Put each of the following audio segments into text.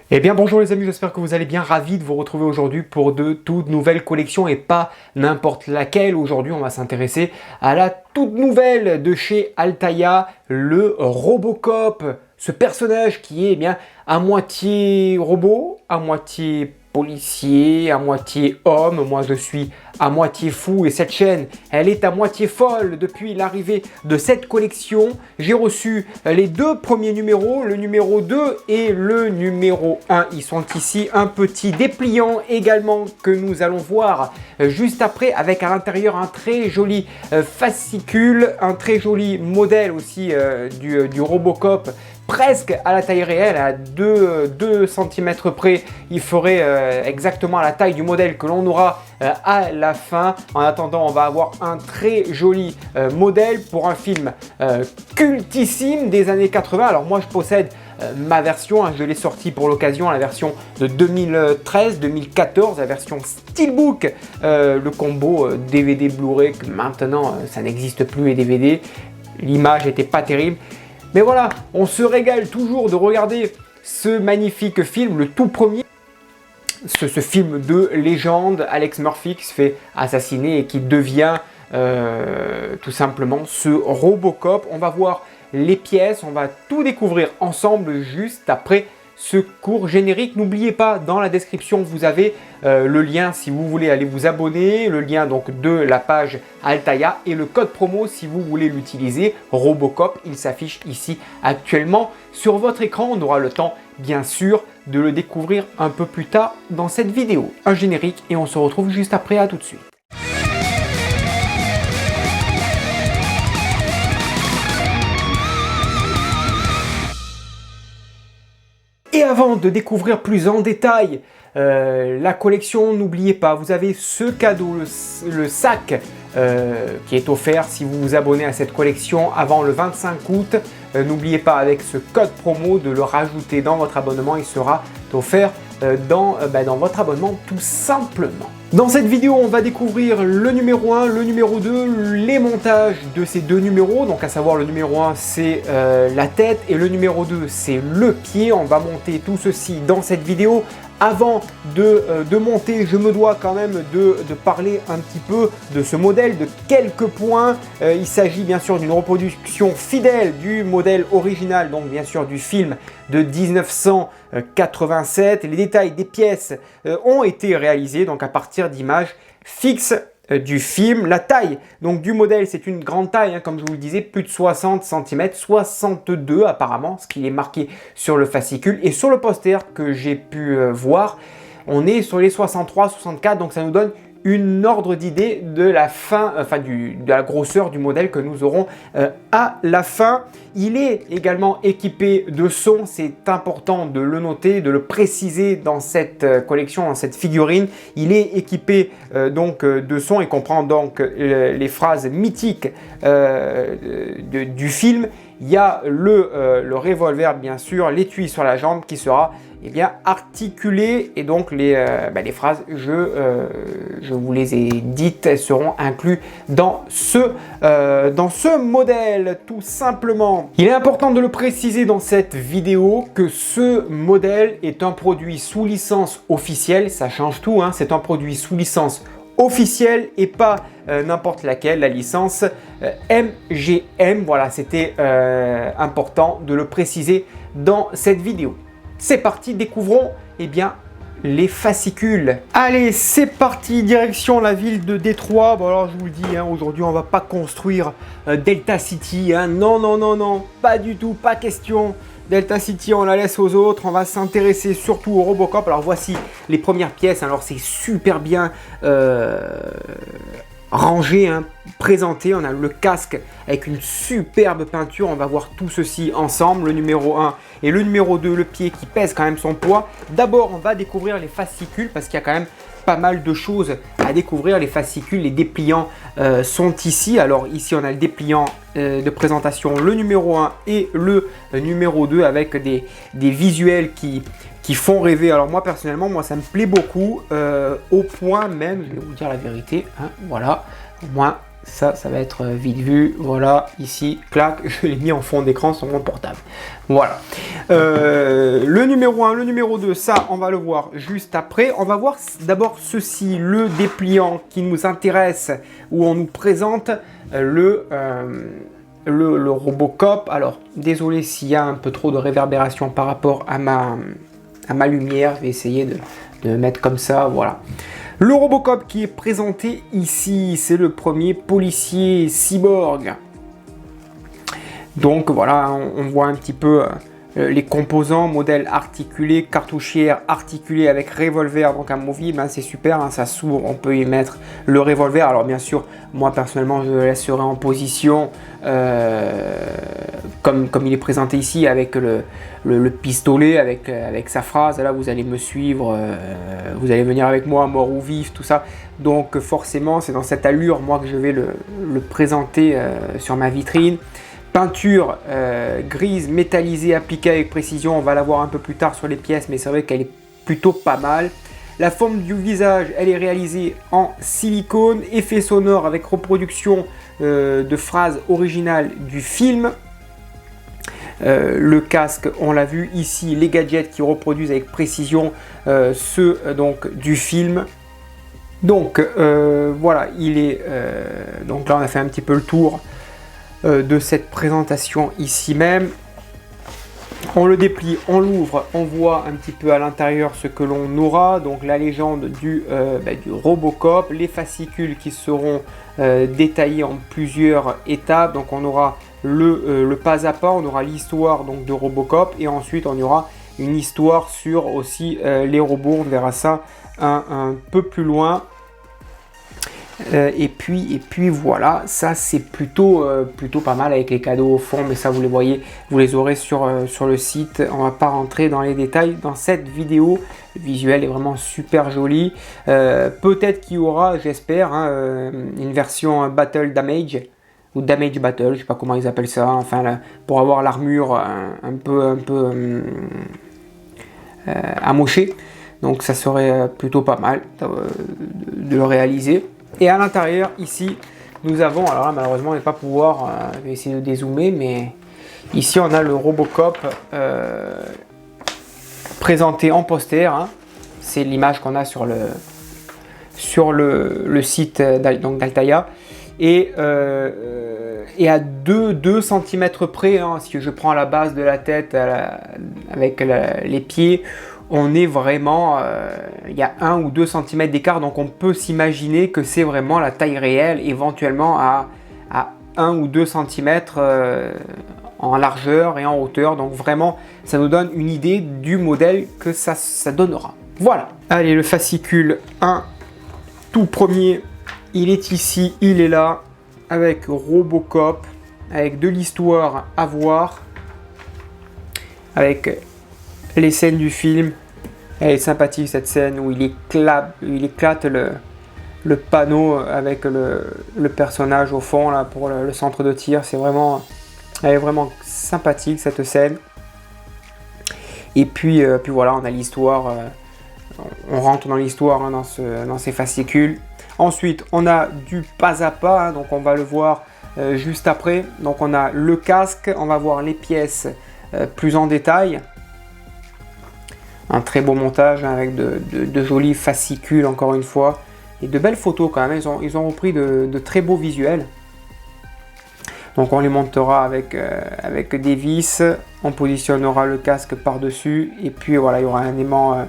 Eh bien bonjour les amis, j'espère que vous allez bien, ravi de vous retrouver aujourd'hui pour de toutes nouvelles collections et pas n'importe laquelle. Aujourd'hui on va s'intéresser à la toute nouvelle de chez Altaïa, le Robocop. Ce personnage qui est bien à moitié robot, à moitié policier, à moitié homme. Moi je suis à moitié fou et cette chaîne elle est à moitié folle depuis l'arrivée de cette collection. J'ai reçu les deux premiers numéros, le numéro 2 et le numéro 1. Ils sont ici, un petit dépliant également que nous allons voir juste après, avec à l'intérieur un très joli fascicule, un très joli modèle aussi du Robocop, presque à la taille réelle, à 2 cm près. Il ferait exactement la taille du modèle que l'on aura à la fin. En attendant, on va avoir un très joli modèle pour un film cultissime des années 80. Alors moi je possède ma version, je l'ai sortie pour l'occasion, la version de 2013-2014, la version Steelbook, le combo DVD Blu-ray, que maintenant ça n'existe plus les DVD. L'image n'était pas terrible. Mais voilà, on se régale toujours de regarder ce magnifique film, le tout premier. Ce film de légende, Alex Murphy qui se fait assassiner et qui devient tout simplement ce Robocop. On va voir les pièces, on va tout découvrir ensemble juste après ce court générique. N'oubliez pas, dans la description vous avez le lien si vous voulez aller vous abonner, le lien donc de la page Altaïa et le code promo si vous voulez l'utiliser, Robocop. Il s'affiche ici actuellement sur votre écran. On aura le temps bien sûr de le découvrir un peu plus tard dans cette vidéo. Un générique et on se retrouve juste après, à tout de suite. Et avant de découvrir plus en détail la collection, n'oubliez pas, vous avez ce cadeau, le sac qui est offert si vous vous abonnez à cette collection avant le 25 août. N'oubliez pas, avec ce code promo, de le rajouter dans votre abonnement. Il sera offert dans votre abonnement tout simplement. Dans cette vidéo, on va découvrir le numéro 1, le numéro 2, les montages de ces deux numéros. Donc à savoir, le numéro 1 c'est la tête et le numéro 2 c'est le pied. On va monter tout ceci dans cette vidéo. Avant de monter, je me dois quand même de parler un petit peu de ce modèle, de quelques points. Il s'agit bien sûr d'une reproduction fidèle du modèle original, donc bien sûr du film de 1987. Les détails des pièces ont été réalisés donc à partir d'images fixes du film. La taille donc du modèle, c'est une grande taille, comme je vous le disais, plus de 60 cm, 62 apparemment, ce qui est marqué sur le fascicule. Et sur le poster que j'ai pu voir, on est sur les 63-64, donc ça nous donne une ordre d'idée de la fin, de la grosseur du modèle que nous aurons à la fin. Il est également équipé de son, c'est important de le noter, de le préciser dans cette collection, dans cette figurine. Il est équipé donc de son et comprend donc les phrases mythiques du film. Il y a le revolver bien sûr, l'étui sur la jambe qui sera articulé, et donc les phrases, je vous les ai dites, elles seront incluses dans ce modèle tout simplement. Il est important de le préciser dans cette vidéo que ce modèle est un produit sous licence officielle. Ça change tout, c'est un produit sous licence officielle et pas n'importe laquelle, la licence MGM. Voilà, c'était important de le préciser dans cette vidéo. C'est parti, découvrons les fascicules. Allez, c'est parti, direction la ville de Détroit. Bon alors je vous le dis, aujourd'hui on va pas construire Delta City, non, non, non, non, pas du tout, pas question. Delta City, on la laisse aux autres. On va s'intéresser surtout au Robocop. Alors voici les premières pièces. Alors c'est super bien rangé, présenté. On a le casque avec une superbe peinture. On va voir tout ceci ensemble. Le numéro 1 et le numéro 2, le pied qui pèse quand même son poids. D'abord, on va découvrir les fascicules parce qu'il y a quand même pas mal de choses à découvrir. Les fascicules, les dépliants sont ici. Alors ici, on a le dépliant de présentation, le numéro 1 et le numéro 2 avec des visuels qui font rêver. Alors moi personnellement, ça me plaît beaucoup, au point même, je vais vous dire la vérité, voilà, au moins Ça va être vite vu. Voilà, ici, clac, je l'ai mis en fond d'écran sur mon portable. Voilà. Le numéro 1, le numéro 2, ça, on va le voir juste après. On va voir d'abord ceci, le dépliant qui nous intéresse, où on nous présente le Robocop. Alors, désolé s'il y a un peu trop de réverbération par rapport à ma lumière. Je vais essayer de mettre comme ça, voilà. Le Robocop qui est présenté ici, c'est le premier policier cyborg. Donc voilà, on voit un petit peu les composants, modèle articulé, cartouchière articulée avec revolver, donc amovible, hein, c'est super, hein, ça s'ouvre, on peut y mettre le revolver. Alors bien sûr, moi personnellement, je le laisserai en position comme il est présenté ici, avec le pistolet, avec sa phrase. Là, vous allez me suivre, vous allez venir avec moi, mort ou vif, tout ça. Donc forcément, c'est dans cette allure, moi, que je vais le présenter sur ma vitrine. Peinture grise métallisée appliquée avec précision, on va la voir un peu plus tard sur les pièces, mais c'est vrai qu'elle est plutôt pas mal. La forme du visage, elle est réalisée en silicone, effet sonore avec reproduction de phrases originales du film. Le casque, on l'a vu ici, les gadgets qui reproduisent avec précision ceux donc du film. Donc voilà, il est donc là on a fait un petit peu le tour de cette présentation ici même. On le déplie, on l'ouvre, on voit un petit peu à l'intérieur ce que l'on aura, donc la légende du Robocop, les fascicules qui seront détaillés en plusieurs étapes. Donc on aura le pas à pas, on aura l'histoire donc de Robocop, et ensuite on y aura une histoire sur aussi les robots, on verra ça un peu plus loin. Et puis voilà, ça c'est plutôt pas mal avec les cadeaux au fond, mais ça vous les voyez, vous les aurez sur le site. On va pas rentrer dans les détails dans cette vidéo. Le visuel est vraiment super joli. Peut-être qu'il y aura, j'espère, hein, une version Battle Damage ou Damage Battle, je sais pas comment ils appellent ça, enfin là, pour avoir l'armure un peu amochée. Donc ça serait plutôt pas mal de le réaliser. Et à l'intérieur, ici, nous avons, alors là, malheureusement, on ne va pas pouvoir, je vais essayer de dézoomer, mais ici, on a le Robocop présenté en poster. Hein. C'est l'image qu'on a sur le site d'Altaya. Et à 2 cm près, hein, si je prends la base de la tête avec les pieds, on est vraiment, il y a 1 ou 2 cm d'écart, donc on peut s'imaginer que c'est vraiment la taille réelle, éventuellement à 1 ou 2 cm en largeur et en hauteur. Donc vraiment, ça nous donne une idée du modèle que ça donnera. Voilà. Allez, le fascicule 1, tout premier, il est ici, il est là, avec Robocop, avec de l'histoire à voir, avec les scènes du film. Elle est sympathique cette scène où il éclate le panneau avec le personnage au fond là pour le centre de tir. Elle est vraiment sympathique cette scène. Et puis voilà, on a l'histoire, on rentre dans l'histoire, hein, dans ces fascicules. Ensuite on a du pas à pas, hein, donc on va le voir juste après. Donc on a le casque, on va voir les pièces plus en détail. Un très beau montage, hein, avec de jolis fascicules encore une fois, et de belles photos quand même. Ils ont repris de très beaux visuels. Donc on les montera avec des vis, on positionnera le casque par dessus, et puis voilà, il y aura un aimant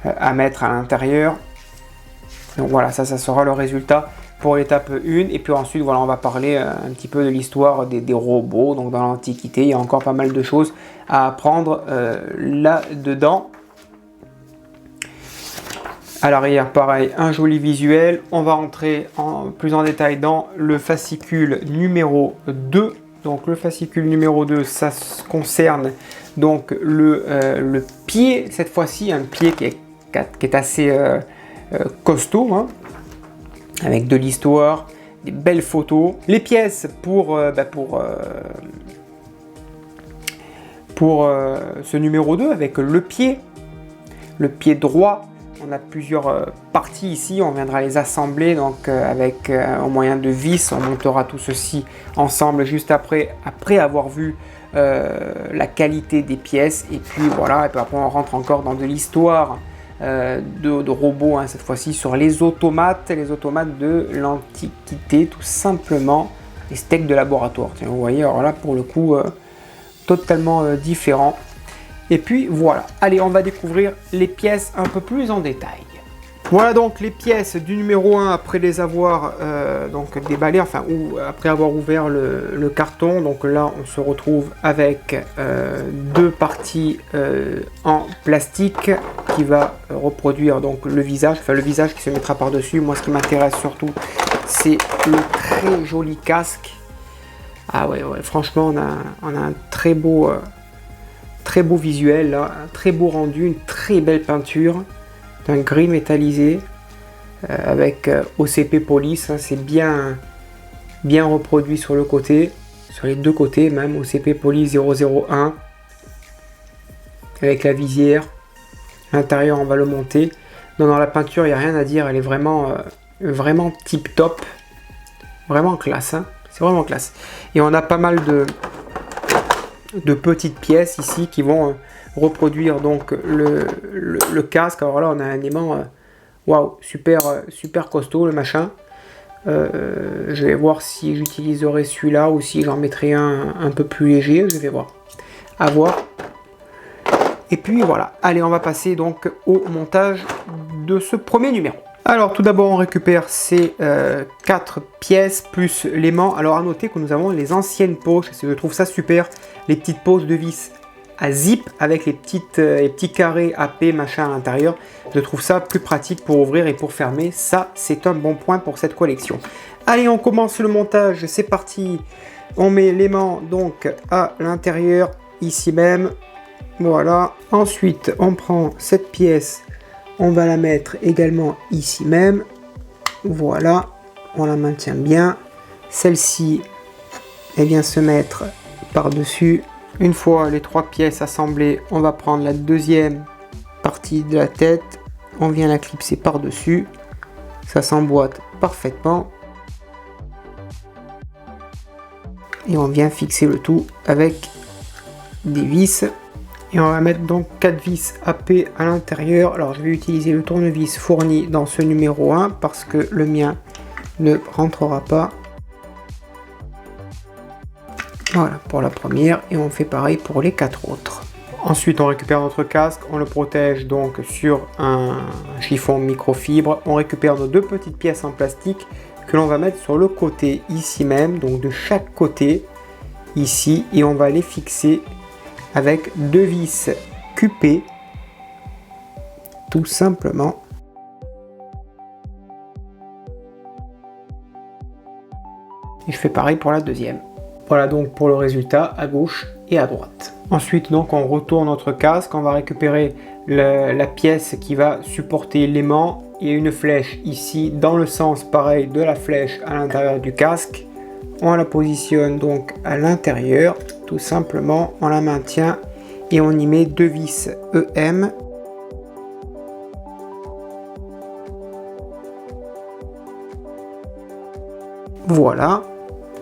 à mettre à l'intérieur. Donc voilà, ça sera le résultat pour l'étape 1. Et puis ensuite voilà, on va parler un petit peu de l'histoire des robots. Donc dans l'Antiquité, il y a encore pas mal de choses à apprendre là-dedans. À l'arrière, pareil, un joli visuel. On va rentrer plus en détail dans le fascicule numéro 2. Donc le fascicule numéro 2, ça concerne donc le pied, cette fois-ci, un pied qui est assez costaud, hein, avec de l'histoire, des belles photos. Les pièces pour ce numéro 2, avec le pied droit, On a plusieurs parties ici, on viendra les assembler donc avec au moyen de vis. On montera tout ceci ensemble juste après avoir vu la qualité des pièces. Et puis voilà, et puis après on rentre encore dans de l'histoire de robots, hein, cette fois-ci sur les automates de l'Antiquité, tout simplement, les steaks de laboratoire. Tiens, vous voyez, alors là pour le coup, totalement différent. Et puis voilà, allez, on va découvrir les pièces un peu plus en détail. Voilà donc les pièces du numéro 1 après les avoir donc déballées, enfin ou après avoir ouvert le carton. Donc là on se retrouve avec deux parties en plastique qui va reproduire donc le visage, enfin le visage qui se mettra par dessus. Moi ce qui m'intéresse surtout c'est le très joli casque. Ah ouais, franchement on a un très beau visuel là, un très beau rendu, une très belle peinture d'un gris métallisé avec OCP Police, hein, c'est bien reproduit sur le côté, sur les deux côtés même, OCP Police 001 avec la visière. À l'intérieur on va le monter. Non, dans la peinture il n'y a rien à dire, elle est vraiment tip top, vraiment classe, hein. C'est vraiment classe. Et on a pas mal de petites pièces ici qui vont reproduire donc le casque. Alors là on a un aimant waouh, super costaud le machin. Je vais voir si j'utiliserai celui-là ou si j'en mettrai un peu plus léger, je vais voir, à voir. Et puis voilà, allez, on va passer donc au montage de ce premier numéro. Alors tout d'abord on récupère ces 4 pièces plus l'aimant. Alors à noter que nous avons les anciennes poches, je trouve ça super, les petites poches de vis à zip avec les petits carrés AP machin à l'intérieur. Je trouve ça plus pratique pour ouvrir et pour fermer, ça c'est un bon point pour cette collection. Allez, on commence le montage, c'est parti. On met l'aimant donc à l'intérieur ici même, voilà. Ensuite on prend cette pièce, on va la mettre également ici même, voilà, on la maintient bien. Celle-ci, elle vient se mettre par dessus. Une fois les 3 pièces assemblées, on va prendre la deuxième partie de la tête, on vient la clipser par dessus, ça s'emboîte parfaitement et on vient fixer le tout avec des vis. Et on va mettre donc 4 vis AP à l'intérieur. Alors je vais utiliser le tournevis fourni dans ce numéro 1 parce que le mien ne rentrera pas. Voilà pour la première, et on fait pareil pour les 4 autres. Ensuite on récupère notre casque, on le protège donc sur un chiffon microfibre. On récupère nos 2 petites pièces en plastique que l'on va mettre sur le côté ici même, donc de chaque côté ici, et on va les fixer avec 2 vis QP, tout simplement. Et je fais pareil pour la deuxième. Voilà donc pour le résultat à gauche et à droite. Ensuite donc on retourne notre casque, on va récupérer la pièce qui va supporter l'aimant et une flèche ici dans le sens pareil de la flèche à l'intérieur du casque. On la positionne donc à l'intérieur, tout simplement, on la maintient et on y met 2 vis EM. Voilà.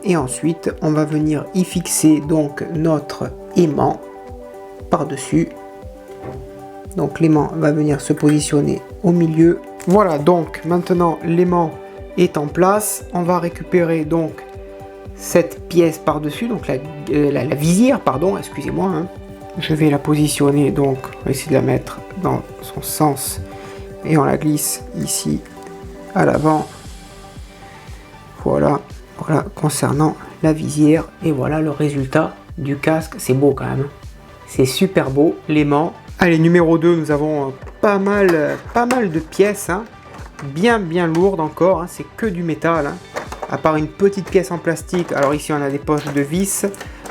Et ensuite on va venir y fixer donc notre aimant par dessus. Donc l'aimant va venir se positionner au milieu. Voilà, donc maintenant l'aimant est en place. On va récupérer donc cette pièce par dessus, donc la visière, pardon, excusez-moi, hein. Je vais la positionner, donc on va essayer de la mettre dans son sens et on la glisse ici à l'avant. Voilà concernant la visière, et voilà le résultat du casque. C'est beau quand même, c'est super beau l'aimant. Allez, numéro 2, nous avons pas mal de pièces, hein. bien lourdes encore, hein. C'est que du métal, hein. À part une petite pièce en plastique. Alors ici on a des poches de vis,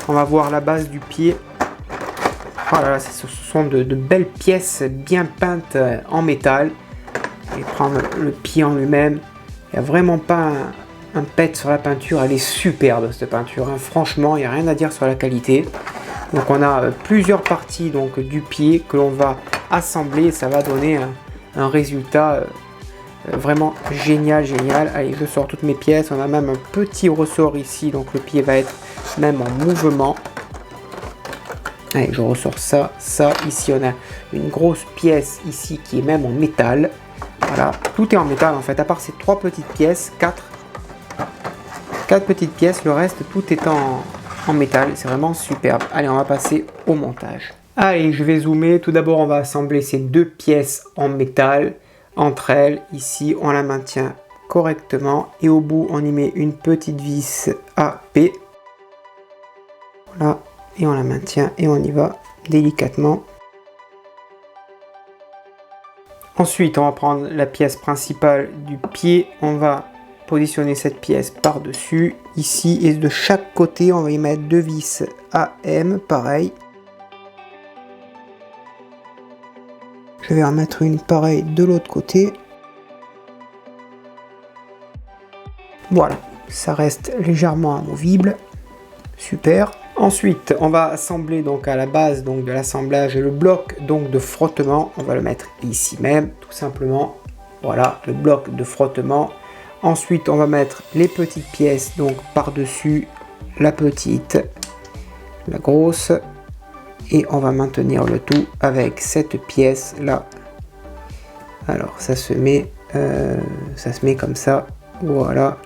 on va voir la base du pied. Voilà, ce sont de belles pièces bien peintes en métal. Et prendre le pied en lui-même, il n'y a vraiment pas un pet sur la peinture, elle est superbe cette peinture, hein. Franchement il n'y a rien à dire sur la qualité. Donc on a plusieurs parties donc du pied que l'on va assembler, ça va donner un un résultat vraiment génial. Allez, je sors toutes mes pièces. On a même un petit ressort ici, donc le pied va être même en mouvement. Allez, je ressors ça. Ici, on a une grosse pièce ici qui est même en métal. Voilà, tout est en métal en fait, à part ces 3 petites pièces, 4 petites pièces, le reste tout est en métal, c'est vraiment superbe. Allez, on va passer au montage. Allez, je vais zoomer. Tout d'abord, on va assembler ces 2 pièces en métal entre elles. Ici, on la maintient correctement et au bout, on y met une petite vis AP. Voilà, et on la maintient et on y va délicatement. Ensuite, on va prendre la pièce principale du pied, on va positionner cette pièce par-dessus, ici, et de chaque côté, on va y mettre 2 vis AM, pareil. Je vais en mettre une pareille de l'autre côté. Voilà, ça reste légèrement amovible, super. Ensuite, on va assembler donc à la base donc de l'assemblage le bloc donc de frottement. On va le mettre ici même, tout simplement. Voilà, le bloc de frottement. Ensuite, on va mettre les petites pièces donc par-dessus, la petite, la grosse, et on va maintenir le tout avec cette pièce là. Alors, ça se met comme ça. Voilà,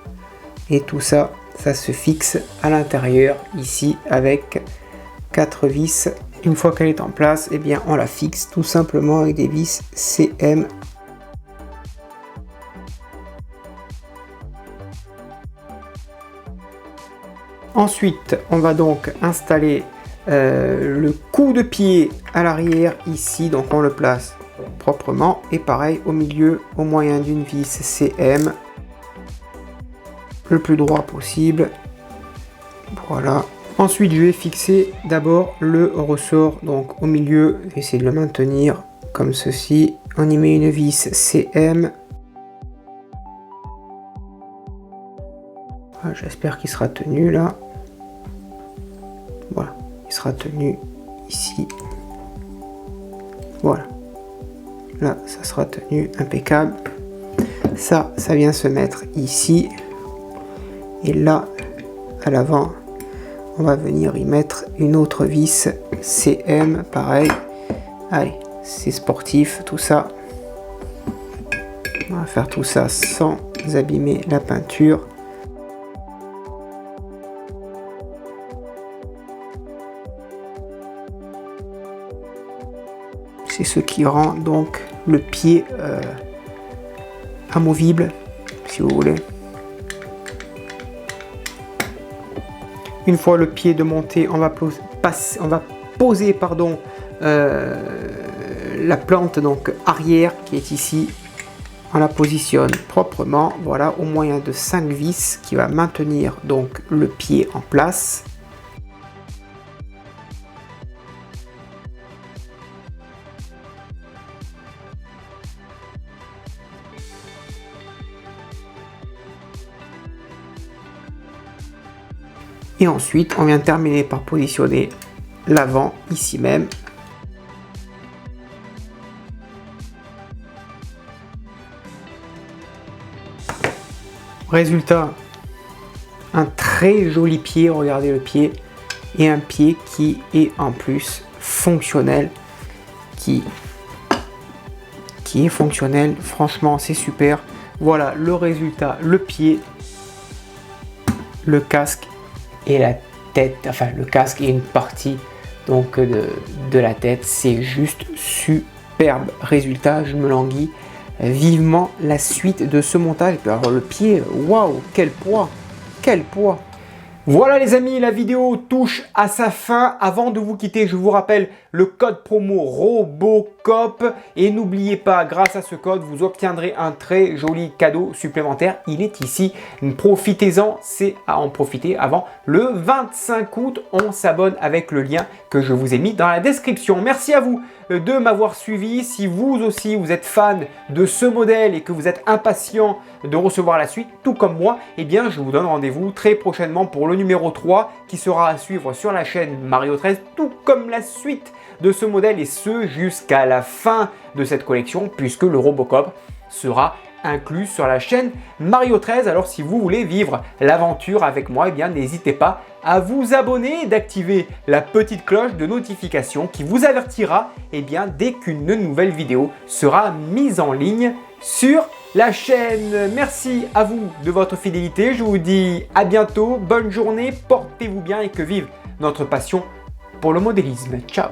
et tout ça. Ça se fixe à l'intérieur ici avec 4 vis. Une fois qu'elle est en place, eh bien on la fixe tout simplement avec des vis CM. Ensuite, on va donc installer le coup de pied à l'arrière ici. Donc on le place proprement et pareil au milieu au moyen d'une vis CM. Le plus droit possible. Voilà. Ensuite, je vais fixer d'abord le ressort donc au milieu. Je vais essayer de le maintenir comme ceci. On y met une vis CM. Voilà, j'espère qu'il sera tenu là. Voilà, il sera tenu ici. Voilà. Là, ça sera tenu impeccable. Ça vient se mettre ici. Et là, à l'avant, on va venir y mettre une autre vis CM, pareil. Allez, c'est sportif, tout ça. On va faire tout ça sans abîmer la peinture. C'est ce qui rend donc le pied amovible, si vous voulez. Une fois le pied de montée, on va poser la plante donc arrière qui est ici. On la positionne proprement, voilà, au moyen de 5 vis qui va maintenir donc le pied en place. Et ensuite, on vient terminer par positionner l'avant ici même. Résultat, un très joli pied, regardez le pied, et un pied qui est en plus fonctionnel, qui est fonctionnel, franchement c'est super. Voilà le résultat, le pied, le casque et la tête, enfin le casque et une partie donc de la tête, c'est juste superbe résultat. Je me languis vivement la suite de ce montage. Alors le pied, waouh, quel poids, quel poids. Voilà les amis, la vidéo touche à sa fin. Avant de vous quitter, je vous rappelle le code promo Robocop. Et n'oubliez pas, grâce à ce code, vous obtiendrez un très joli cadeau supplémentaire. Il est ici. Profitez-en, c'est à en profiter avant le 25 août. On s'abonne avec le lien que je vous ai mis dans la description. Merci à vous de m'avoir suivi. Si vous aussi vous êtes fan de ce modèle et que vous êtes impatient de recevoir la suite, tout comme moi, eh bien je vous donne rendez-vous très prochainement pour le numéro 3 qui sera à suivre sur la chaîne Mario 13, tout comme la suite de ce modèle et ce jusqu'à la fin de cette collection puisque le Robocop sera inclus sur la chaîne Mario 13. Alors si vous voulez vivre l'aventure avec moi, eh bien n'hésitez pas à vous abonner et d'activer la petite cloche de notification qui vous avertira eh bien, dès qu'une nouvelle vidéo sera mise en ligne sur la chaîne. Merci à vous de votre fidélité. Je vous dis à bientôt, bonne journée, portez-vous bien et que vive notre passion pour le modélisme. Ciao!